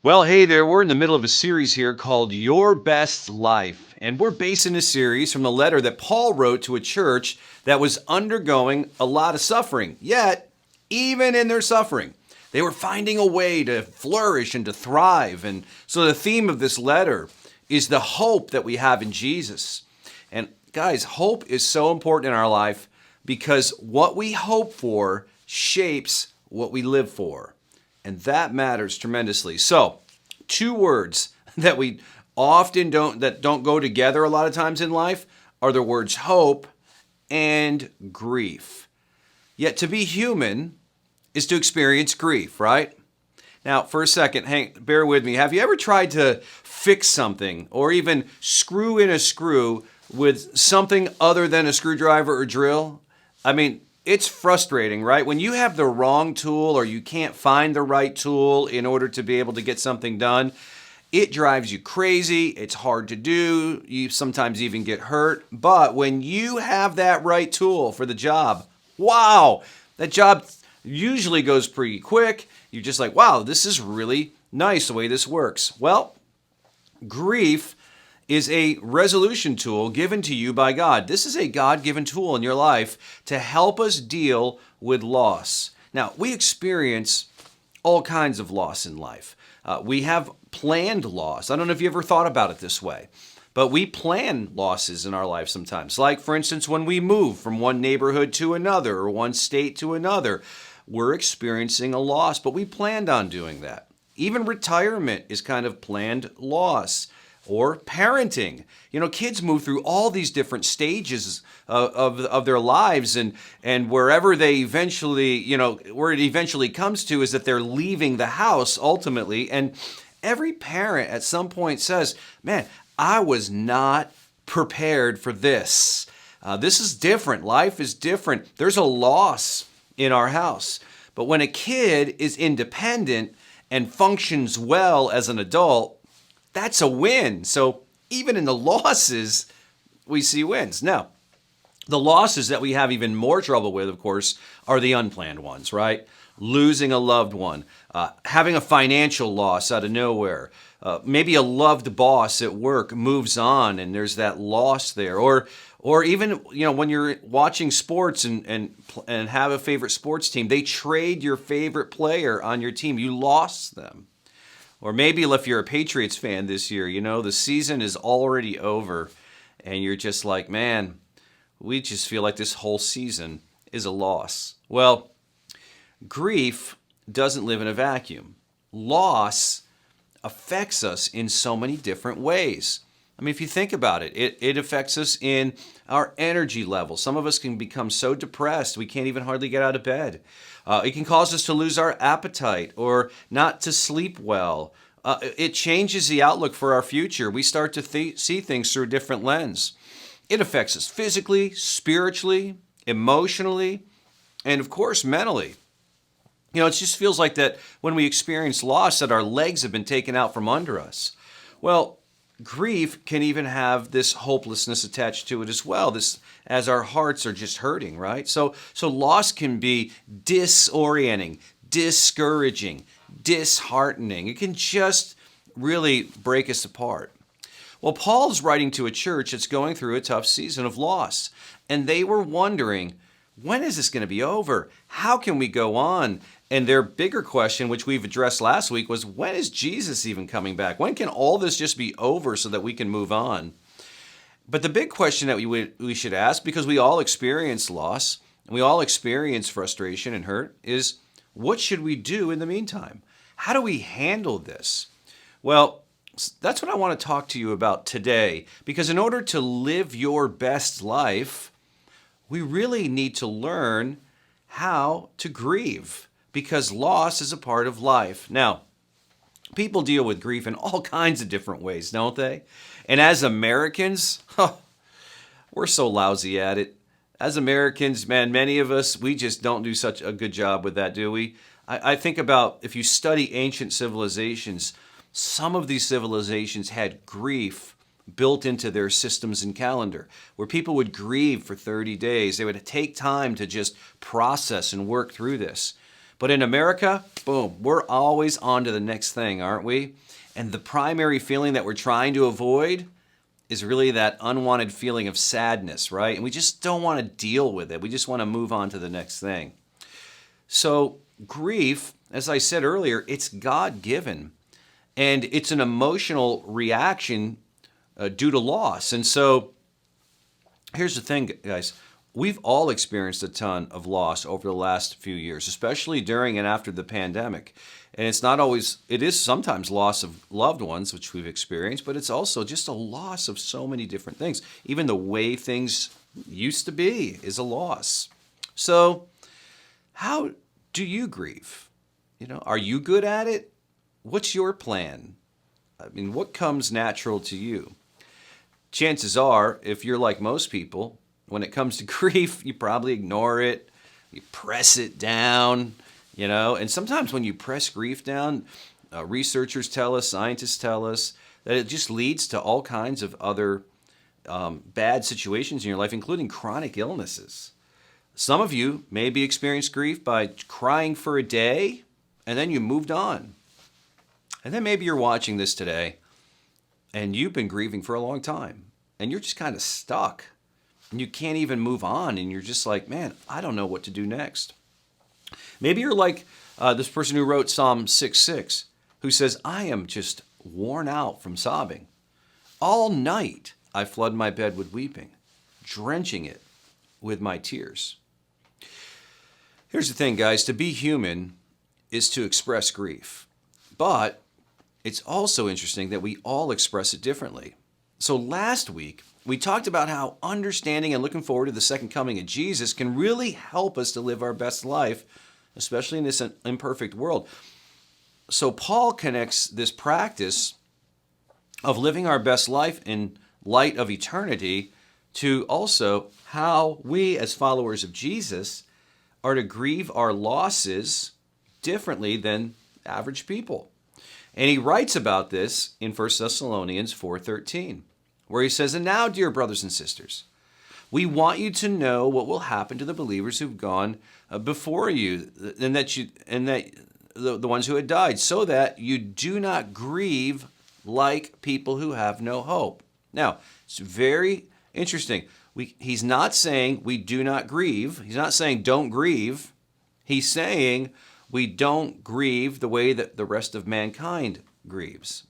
Well, hey there. We're in the middle of a series here called Your Best Life. And we're basing this series from the letter that Paul wrote to a church that was undergoing a lot of suffering. Yet, even in their suffering, they were finding a way to flourish and to thrive. And so the theme of this letter is the hope that we have in Jesus. And guys, hope is so important in our life because what we hope for shapes what we live for. And that matters tremendously. So, two words that we often don't go together a lot of times in life are the words hope and grief. Yet to be human is to experience grief, right? Now, for a second, bear with me. Have you ever tried to fix something or even screw in a screw with something other than a screwdriver or drill? I mean, it's frustrating, right? When you have the wrong tool or you can't find the right tool in order to be able to get something done, it drives you crazy. It's hard to do. You sometimes even get hurt. But when you have that right tool for the job, wow, that job usually goes pretty quick. You're just like, wow, this is really nice the way this works. Well, grief is a resolution tool given to you by God. This is a God-given tool in your life to help us deal with loss. Now, we experience all kinds of loss in life. We have planned loss. I don't know if you ever thought about it this way, but we plan losses in our life sometimes. Like, for instance, when we move from one neighborhood to another or one state to another, we're experiencing a loss, but we planned on doing that. Even retirement is kind of planned loss. Or parenting. You know, kids move through all these different stages of their lives, and wherever they eventually, where it eventually comes to is that they're leaving the house ultimately. And every parent at some point says, man, I was not prepared for this. This is different. Life is different. There's a loss in our house. But when a kid is independent and functions well as an adult, that's a win. So even in the losses, we see wins. Now, the losses that we have even more trouble with, of course, are the unplanned ones, right? Losing a loved one, having a financial loss out of nowhere, maybe a loved boss at work moves on and there's that loss there, or even when you're watching sports and have a favorite sports team, they trade your favorite player on your team. You lost them. Or maybe if you're a Patriots fan this year, the season is already over and you're just like, man, we just feel like this whole season is a loss. Well, grief doesn't live in a vacuum. Loss affects us in so many different ways. I mean, if you think about it, it affects us in our energy level. Some of us can become so depressed we can't even hardly get out of bed. It can cause us to lose our appetite or not to sleep well. It changes the outlook for our future. We start to see things through a different lens. It affects us physically, spiritually, emotionally, and of course, mentally. It just feels like that when we experience loss that our legs have been taken out from under us. Well, grief can even have this hopelessness attached to it as well, this as our hearts are just hurting, right? So loss can be disorienting, discouraging, disheartening. It can just really break us apart. Well, Paul's writing to a church that's going through a tough season of loss, and they were wondering, when is this going to be over? How can we go on? And their bigger question, which we've addressed last week, was when is Jesus even coming back? When can all this just be over so that we can move on? But the big question that we should ask, because we all experience loss, and we all experience frustration and hurt, is what should we do in the meantime? How do we handle this? Well, that's what I want to talk to you about today, because in order to live your best life, we really need to learn how to grieve, because loss is a part of life. Now, people deal with grief in all kinds of different ways, don't they? And as Americans, we're so lousy at it. As Americans, man, many of us, we just don't do such a good job with that, do we? I think about if you study ancient civilizations, some of these civilizations had grief built into their systems and calendar, where people would grieve for 30 days. They would take time to just process and work through this. But in America, boom, we're always on to the next thing, aren't we? And the primary feeling that we're trying to avoid is really that unwanted feeling of sadness, right? And we just don't want to deal with it. We just want to move on to the next thing. So grief, as I said earlier, it's God-given. And it's an emotional reaction due to loss. And so here's the thing, guys. We've all experienced a ton of loss over the last few years, especially during and after the pandemic. And it's not always, it is sometimes loss of loved ones, which we've experienced, but it's also just a loss of so many different things. Even the way things used to be is a loss. So, how do you grieve? Are you good at it? What's your plan? I mean, what comes natural to you? Chances are, if you're like most people, when it comes to grief, you probably ignore it, you press it down, and sometimes when you press grief down, researchers tell us, scientists tell us, that it just leads to all kinds of other bad situations in your life, including chronic illnesses. Some of you maybe experienced grief by crying for a day, and then you moved on. And then maybe you're watching this today, and you've been grieving for a long time, and you're just kind of stuck. And you can't even move on, and you're just like, man, I don't know what to do next. Maybe you're like this person who wrote Psalm 6:6, who says, I am just worn out from sobbing. All night I flood my bed with weeping, drenching it with my tears. Here's the thing, guys. To be human is to express grief. But it's also interesting that we all express it differently. So last week, we talked about how understanding and looking forward to the second coming of Jesus can really help us to live our best life, especially in this imperfect world. So Paul connects this practice of living our best life in light of eternity to also how we, as followers of Jesus, are to grieve our losses differently than average people. And he writes about this in 1 Thessalonians 4:13. Where he says, and now, dear brothers and sisters, we want you to know what will happen to the believers who've gone before you, and that the ones who had died, so that you do not grieve like people who have no hope. Now, it's very interesting. He's not saying we do not grieve. He's not saying don't grieve. He's saying we don't grieve the way that the rest of mankind grieves.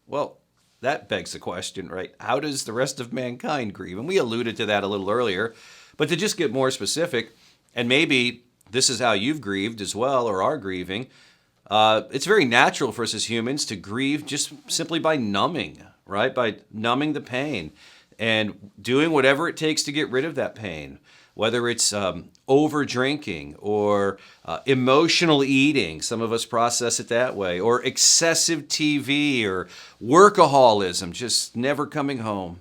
Well, that begs the question, right? How does the rest of mankind grieve? And we alluded to that a little earlier. But to just get more specific, and maybe this is how you've grieved as well or are grieving, it's very natural for us as humans to grieve just simply by numbing, right? By numbing the pain and doing whatever it takes to get rid of that pain. Whether it's over drinking or emotional eating, some of us process it that way, or excessive TV or workaholism, just never coming home.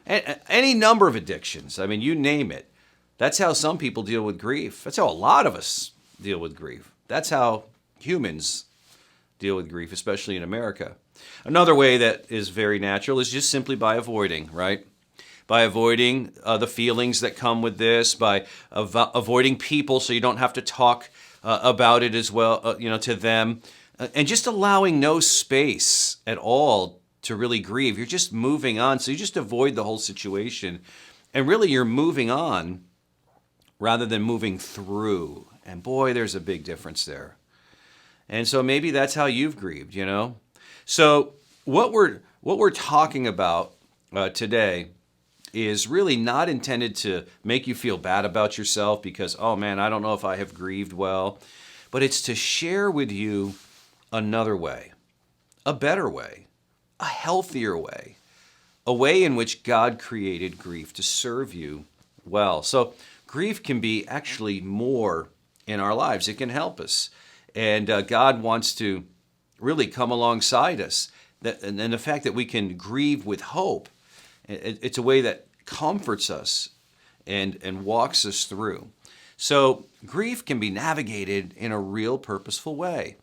Any number of addictions, I mean, you name it. That's how some people deal with grief. That's how a lot of us deal with grief. That's how humans deal with grief, especially in America. Another way that is very natural is just simply by avoiding, right? By avoiding the feelings that come with this, by avoiding people so you don't have to talk about it as well, to them, and just allowing no space at all to really grieve. You're just moving on, so you just avoid the whole situation, and really you're moving on rather than moving through. And boy, there's a big difference there. And so maybe that's how you've grieved, So what we're talking about today is really not intended to make you feel bad about yourself because, oh man, I don't know if I have grieved well, but it's to share with you another way, a better way, a healthier way, a way in which God created grief to serve you well. So grief can be actually more in our lives. It can help us. And God wants to really come alongside us. And the fact that we can grieve with hope, it's a way that comforts us and walks us through. So grief can be navigated in a real purposeful way.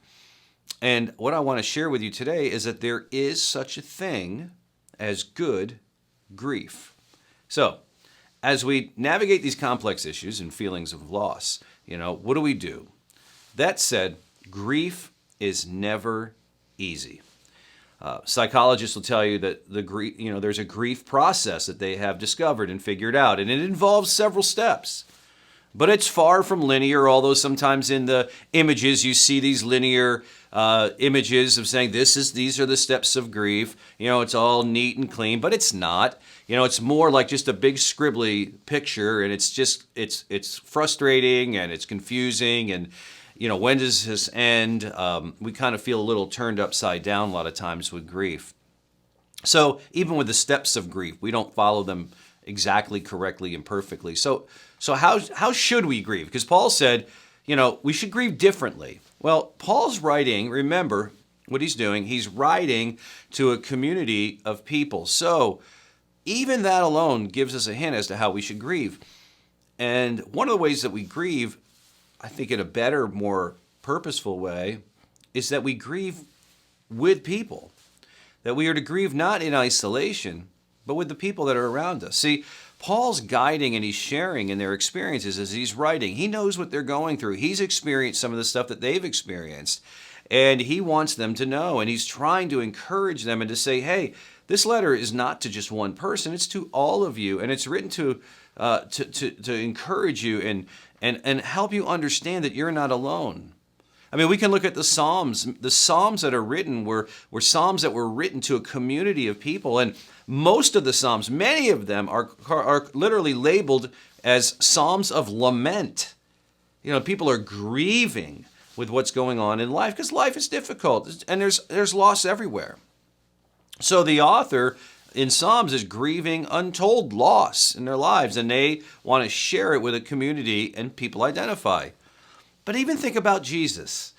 And what I want to share with you today is that there is such a thing as good grief. So as we navigate these complex issues and feelings of loss, what do we do? That said, grief is never easy. Psychologists will tell you that there's a grief process that they have discovered and figured out, and it involves several steps. But it's far from linear, although sometimes in the images you see these linear images of saying these are the steps of grief. It's all neat and clean, but it's not. It's more like just a big scribbly picture, and it's frustrating and it's confusing, and when does this end? We kind of feel a little turned upside down a lot of times with grief. So even with the steps of grief, we don't follow them exactly correctly and perfectly. So how should we grieve? Because Paul said, we should grieve differently. Well, Paul's writing, remember what he's doing, he's writing to a community of people. So even that alone gives us a hint as to how we should grieve. And one of the ways that we grieve, I think in a better, more purposeful way, is that we grieve with people. That we are to grieve not in isolation, but with the people that are around us. See, Paul's guiding and he's sharing in their experiences as he's writing. He knows what they're going through. He's experienced some of the stuff that they've experienced. And he wants them to know. And he's trying to encourage them and to say, hey, this letter is not to just one person. It's to all of you. And it's written to encourage you and help you understand that you're not alone. I mean, we can look at the Psalms. The Psalms that are written were Psalms that were written to a community of people. And most of the Psalms, many of them are literally labeled as Psalms of lament. People are grieving with what's going on in life because life is difficult and there's loss everywhere. So the author in Psalms is grieving untold loss in their lives, and they want to share it with a community and people identify. But even think about Jesus.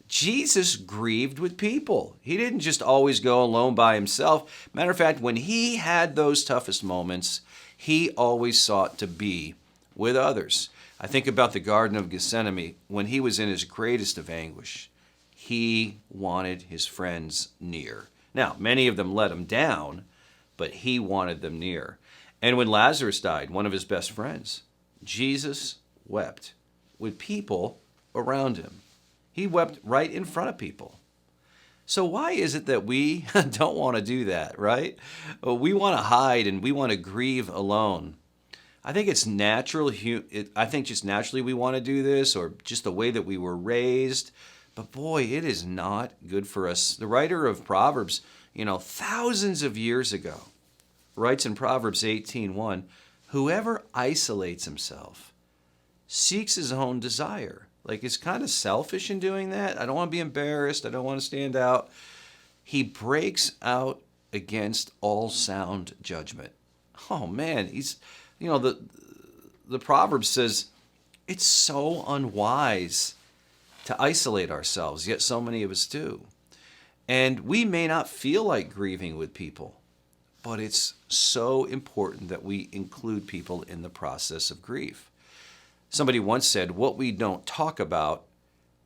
Jesus grieved with people. He didn't just always go alone by himself. Matter of fact, when he had those toughest moments, he always sought to be with others. I think about the Garden of Gethsemane when he was in his greatest of anguish. He wanted his friends near. Now, many of them let him down, but he wanted them near. And when Lazarus died, one of his best friends, Jesus wept with people around him. He wept right in front of people. So why is it that we don't want to do that, right? We want to hide and we want to grieve alone. I think it's natural. I think just naturally we want to do this, or just the way that we were raised. But boy, it is not good for us. The writer of Proverbs, thousands of years ago, writes in Proverbs 18:1, whoever isolates himself seeks his own desire. Like, it's kind of selfish in doing that. I don't want to be embarrassed. I don't want to stand out. He breaks out against all sound judgment. Oh man, the Proverb says it's so unwise to isolate ourselves, yet so many of us do. And we may not feel like grieving with people, but it's so important that we include people in the process of grief. Somebody once said, what we don't talk about,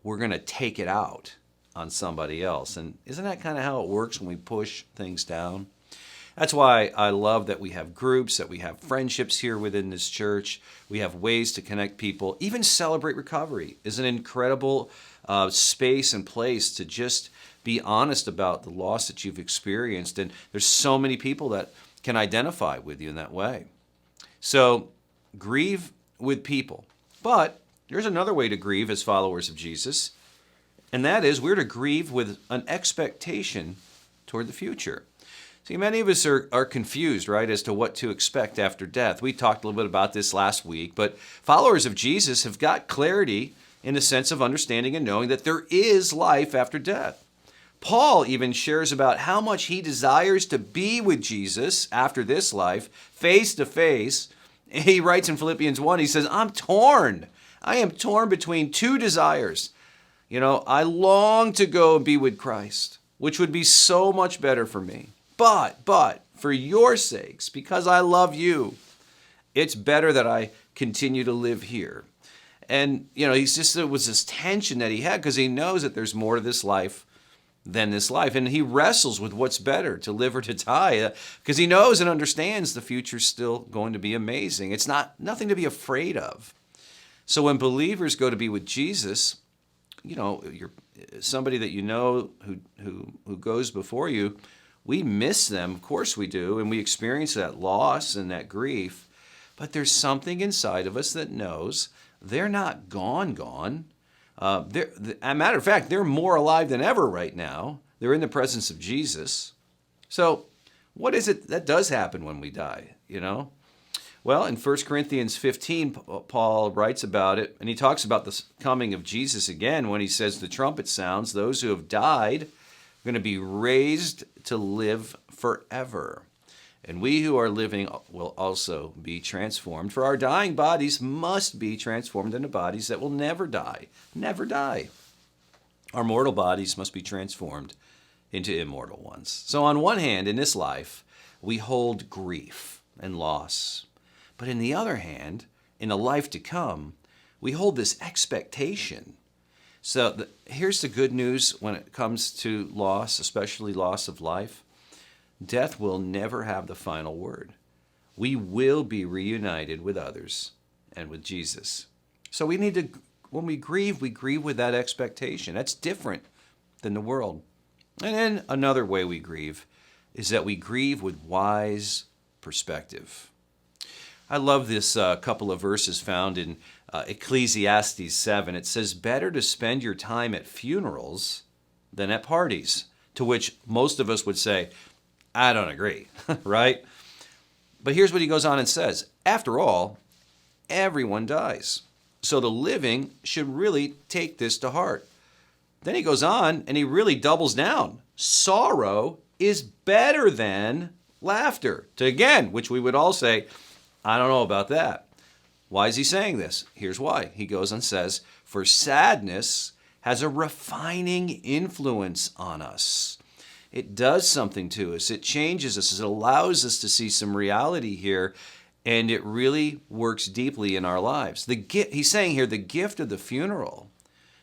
we're going to take it out on somebody else. And isn't that kind of how it works when we push things down? That's why I love that we have groups, that we have friendships here within this church. We have ways to connect people. Even Celebrate Recovery is an incredible space and place to just be honest about the loss that you've experienced. And there's so many people that can identify with you in that way. So grieve with people. But there's another way to grieve as followers of Jesus, and that is we're to grieve with an expectation toward the future. See, many of us are confused, right, as to what to expect after death. We talked a little bit about this last week, but followers of Jesus have got clarity in the sense of understanding and knowing that there is life after death. Paul even shares about how much he desires to be with Jesus after this life, face to face. He writes in Philippians 1, he says, I'm torn. I am torn between two desires. I long to go and be with Christ, which would be so much better for me. But for your sakes, because I love you, it's better that I continue to live here. And, there was this tension that he had because he knows that there's more to this life than this life. And he wrestles with what's better, to live or to die, because he knows and understands the future's still going to be amazing. It's nothing to be afraid of. So when believers go to be with Jesus, you're somebody that you know who goes before you, we miss them. Of course we do, and we experience that loss and that grief. But there's something inside of us that knows they're not gone. As a matter of fact, they're more alive than ever right now. They're in the presence of Jesus. So what is it that does happen when we die, Well, in 1 Corinthians 15, Paul writes about it, and he talks about the coming of Jesus again when he says the trumpet sounds, those who have died are going to be raised to live forever. And we who are living will also be transformed, for our dying bodies must be transformed into bodies that will never die, never die. Our mortal bodies must be transformed into immortal ones. So on one hand, in this life, we hold grief and loss. But in the other hand, in the life to come, we hold this expectation. So here's the good news when it comes to loss, especially loss of life. Death will never have the final word. We will be reunited with others and with Jesus. So when we grieve with that expectation. That's different than the world. And then another way we grieve is that we grieve with wise perspective. I love this couple of verses found in Ecclesiastes 7. It says, better to spend your time at funerals than at parties, to which most of us would say, I don't agree, right? But here's what he goes on and says. After all, everyone dies. So the living should really take this to heart. Then he goes on and he really doubles down. Sorrow is better than laughter. Which we would all say, I don't know about that. Why is he saying this? Here's why. He goes and says, for sadness has a refining influence on us. It does something to us. It changes us. It allows us to see some reality here, and it really works deeply in our lives. He's saying here the gift of the funeral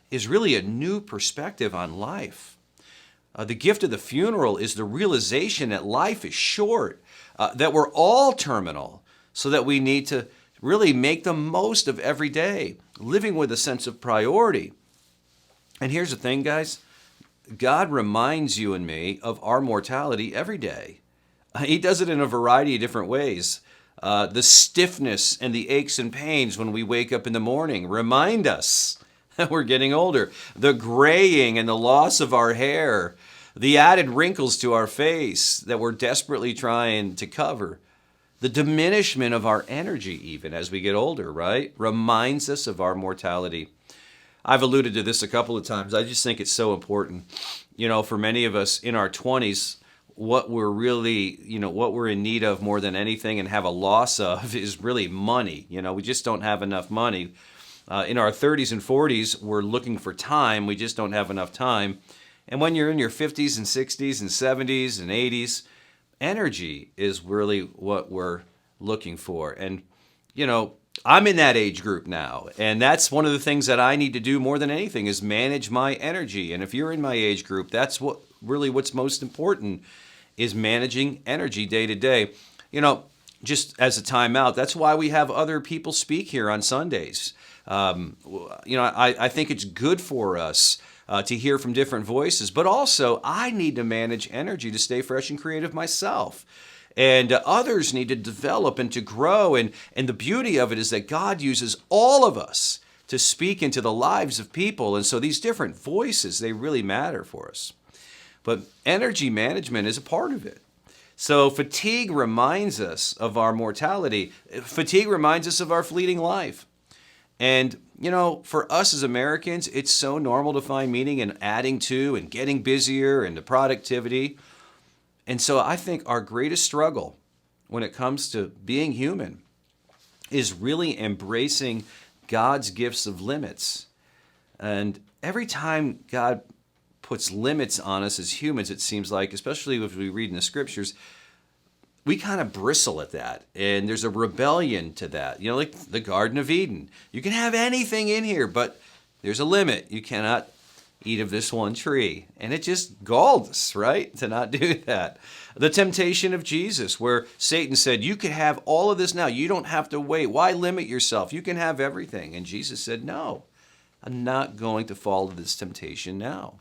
is really a new perspective on life. The gift of the funeral is the realization that life is short, that we're all terminal, so that we need to really make the most of every day, living with a sense of priority. And here's the thing, guys. God reminds you and me of our mortality every day. He does it in a variety of different ways. The stiffness and the aches and pains when we wake up in the morning remind us that we're getting older. The graying and the loss of our hair, the added wrinkles to our face that we're desperately trying to cover, the diminishment of our energy even as we get older, right? Reminds us of our mortality. I've alluded to this a couple of times. I just think it's so important. For many of us in our 20s, what we're really, what we're in need of more than anything and have a loss of is really money. We just don't have enough money. In our 30s and 40s, we're looking for time. We just don't have enough time. And when you're in your 50s and 60s and 70s and 80s, energy is really what we're looking for. And, I'm in that age group now, and that's one of the things that I need to do more than anything is manage my energy. And if you're in my age group, that's what's most important is managing energy day to day. Just as a timeout, that's why we have other people speak here on Sundays. I think it's good for us to hear from different voices, but also I need to manage energy to stay fresh and creative myself. And others need to develop and to grow. And the beauty of it is that God uses all of us to speak into the lives of people. And so these different voices, they really matter for us. But energy management is a part of it. So fatigue reminds us of our mortality. Fatigue reminds us of our fleeting life. And, for us as Americans, it's so normal to find meaning in adding to and getting busier and the productivity. And so I think our greatest struggle when it comes to being human is really embracing God's gifts of limits. And every time God puts limits on us as humans, it seems like, especially if we read in the scriptures, we kind of bristle at that. And there's a rebellion to that. Like the Garden of Eden. You can have anything in here, but there's a limit. You cannot eat of this one tree. And it just galled us, right, to not do that. The temptation of Jesus, where Satan said, you can have all of this now. You don't have to wait. Why limit yourself? You can have everything. And Jesus said, no, I'm not going to fall to this temptation now.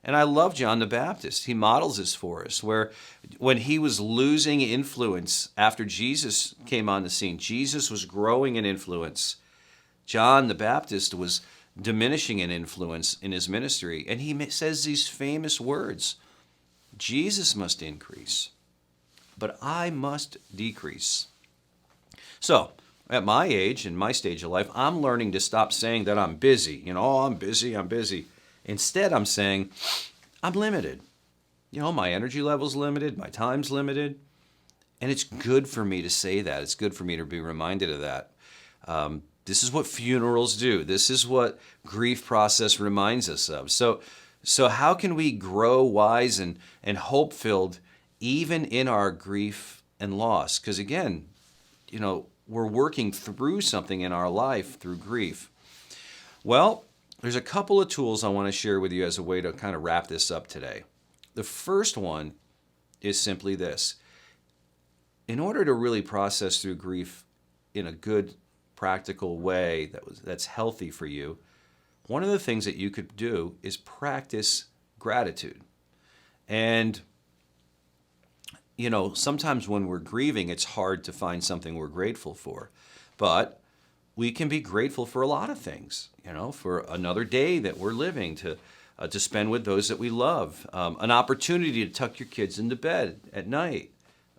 And I love John the Baptist. He models this for us, where when he was losing influence after Jesus came on the scene, Jesus was growing in influence. John the Baptist was diminishing in influence in his ministry. And he says these famous words, Jesus must increase, but I must decrease. So, at my age, in my stage of life, I'm learning to stop saying that I'm busy. Oh, I'm busy. Instead, I'm saying, I'm limited. My energy level's limited, my time's limited. And it's good for me to say that. It's good for me to be reminded of that. This is what funerals do. This is what grief process reminds us of. So how can we grow wise and hope-filled even in our grief and loss? Because again, we're working through something in our life through grief. Well, there's a couple of tools I want to share with you as a way to kind of wrap this up today. The first one is simply this. In order to really process through grief in a good, practical way that's healthy for you, one of the things that you could do is practice gratitude. And, sometimes when we're grieving, it's hard to find something we're grateful for. But we can be grateful for a lot of things, for another day that we're living, to spend with those that we love, an opportunity to tuck your kids into bed at night,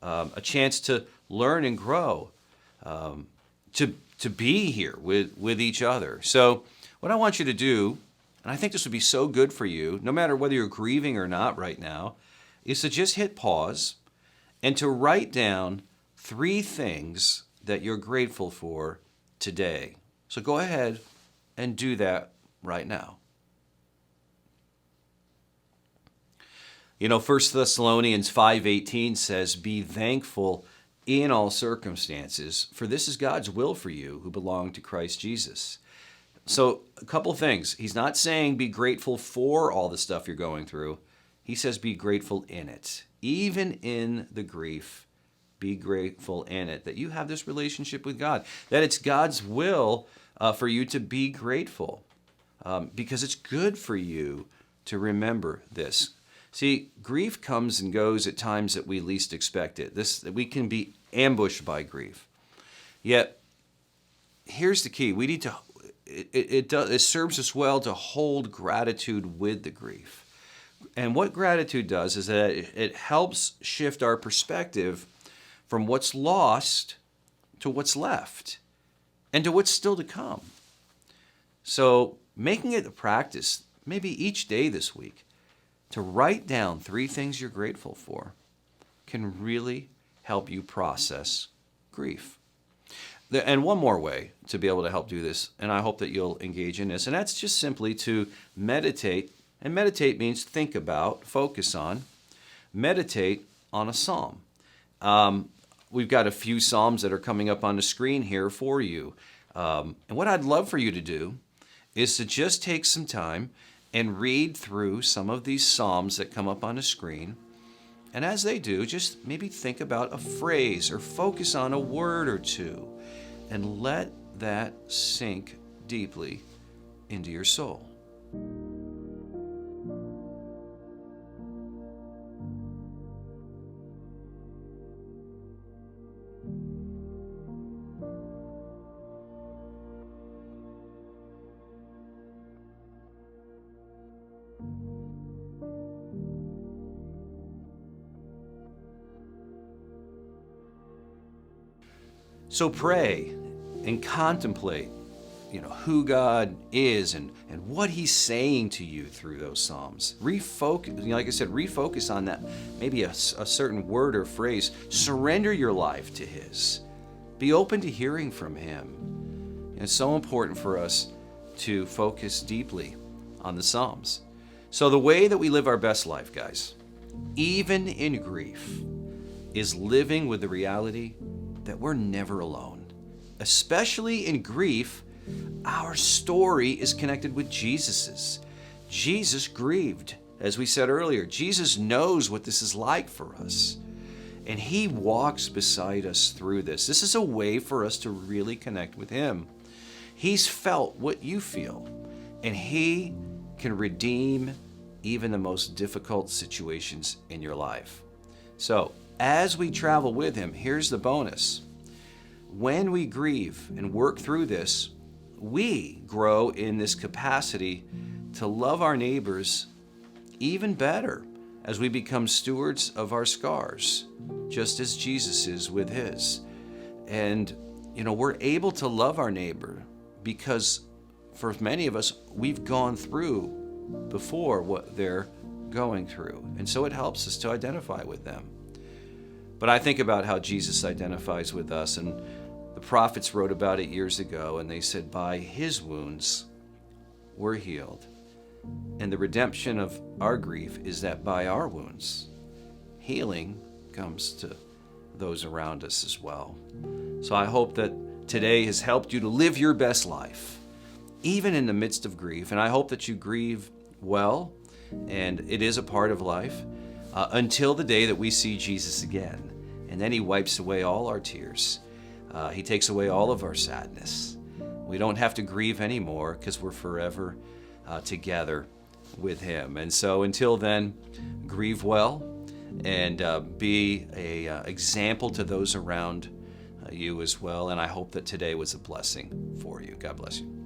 a chance to learn and grow, to be here with each other. So what I want you to do, and I think this would be so good for you, no matter whether you're grieving or not right now, is to just hit pause and to write down 3 things that you're grateful for today. So go ahead and do that right now. 1 Thessalonians 5:18 says, "Be thankful in all circumstances, for this is God's will for you who belong to Christ Jesus." So a couple things. He's not saying be grateful for all the stuff you're going through. He says be grateful in it. Even in the grief, be grateful in it, that you have this relationship with God, that it's God's will for you to be grateful, because it's good for you to remember this. See, grief comes and goes at times that we least expect it. We can be ambushed by grief. Yet, here's the key. We need to. It serves us well to hold gratitude with the grief. And what gratitude does is that it helps shift our perspective from what's lost to what's left and to what's still to come. So making it a practice, maybe each day this week, to write down 3 things you're grateful for can really help you process grief. And one more way to be able to help do this, and I hope that you'll engage in this, and that's just simply to meditate. And meditate means think about, focus on. Meditate on a psalm. We've got a few psalms that are coming up on the screen here for you. And what I'd love for you to do is to just take some time and read through some of these psalms that come up on the screen. And as they do, just maybe think about a phrase or focus on a word or two and let that sink deeply into your soul. So pray and contemplate, who God is and what He's saying to you through those Psalms. Refocus, like I said, refocus on that, maybe a certain word or phrase. Surrender your life to His. Be open to hearing from Him. And it's so important for us to focus deeply on the Psalms. So the way that we live our best life, guys, even in grief, is living with the reality that we're never alone. Especially in grief, our story is connected with Jesus's. Jesus grieved. As we said earlier, Jesus knows what this is like for us. And He walks beside us through this. This is a way for us to really connect with Him. He's felt what you feel. and He can redeem even the most difficult situations in your life. So, as we travel with Him, here's the bonus. When we grieve and work through this, we grow in this capacity to love our neighbors even better as we become stewards of our scars, just as Jesus is with His. And, we're able to love our neighbor because for many of us, we've gone through before what they're going through. And so it helps us to identify with them. But I think about how Jesus identifies with us, and the prophets wrote about it years ago, and they said, by His wounds, we're healed. And the redemption of our grief is that by our wounds, healing comes to those around us as well. So I hope that today has helped you to live your best life, even in the midst of grief. And I hope that you grieve well, and it is a part of life, until the day that we see Jesus again. And then He wipes away all our tears. He takes away all of our sadness. We don't have to grieve anymore because we're forever together with Him. And so until then, grieve well and be an example to those around you as well. And I hope that today was a blessing for you. God bless you.